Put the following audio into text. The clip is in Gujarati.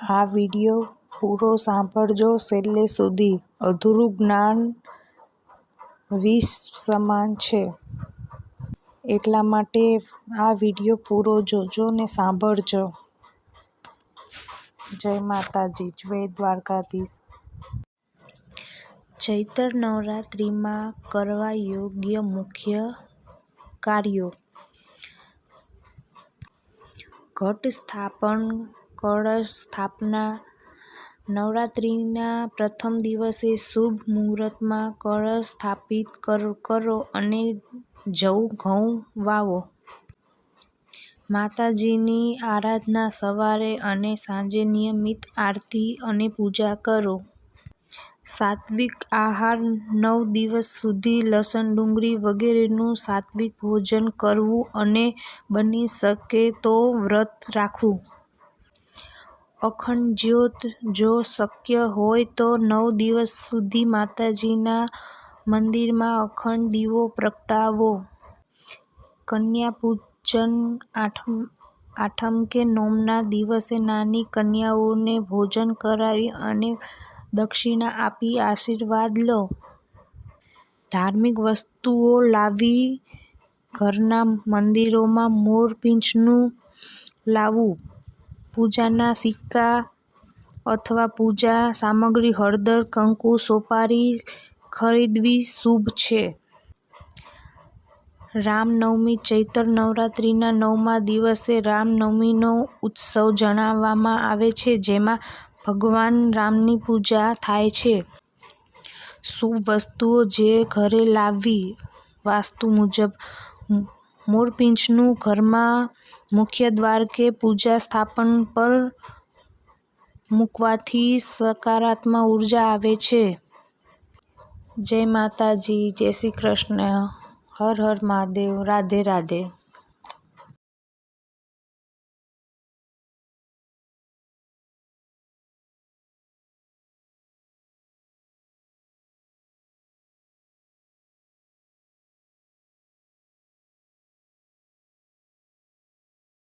આ વિડિયો પૂરો સાંભળજો છેલ્લે સુધી. અધૂરું જ્ઞાન વિષ સમાન છે. એટલા માટે આ વિડિયો પૂરો જોજો ને સાંભળજો. જય માતાજી, જય દ્વારકાધીશ. ચૈત્ર નવરાત્રિમાં કરવા યોગ્ય મુખ્ય કાર્યો: ઘટ સ્થાપન, કળશ સ્થાપના. નવરાત્રિના પ્રથમ દિવસે શુભ મુહૂર્તમાં કળશ સ્થાપિત કરો અને જવ ઘઉં વાવો. માતાજીની આરાધના સવારે અને સાંજે નિયમિત આરતી અને પૂજા કરો. સાત્વિક આહાર 9 દિવસ સુધી લસણ, ડુંગળી વગેરેનું સાત્વિક ભોજન કરવું અને બની શકે તો વ્રત રાખવું. અખંડ જ્યોત: જો શક્ય હોય તો 9 દિવસ સુધી માતાજીના મંદિરમાં અખંડ દીવો પ્રગટાવો. કન્યા પૂજન: આઠમ કે નોમના દિવસે નાની કન્યાઓને ભોજન કરાવી અને દક્ષિણા આપી આશીર્વાદ લો. ધાર્મિક વસ્તુઓ લાવવી: ઘરના મંદિરોમાં મોરપીંછનું લાવવું. પૂજાના સિક્કા અથવા પૂજા સામગ્રી: હળદર, કંકુ, સોપારી ખરીદવી શુભ છે. રામનવમી: ચૈત્ર નવરાત્રિના 9મા દિવસે રામનવમીનો ઉત્સવ મનાવવામાં આવે છે, જેમાં ભગવાન રામની પૂજા થાય છે. શુભ વસ્તુઓ જે ઘરે લાવવી: વાસ્તુ મુજબ મોરપીંછનું ઘરમાં મુખ્ય દ્વાર કે પૂજા સ્થાન પર મૂકવાથી સકારાત્મક ઉર્જા આવે છે. જય માતાજી, જય શ્રી કૃષ્ણ, હર હર મહાદેવ, રાધે રાધે.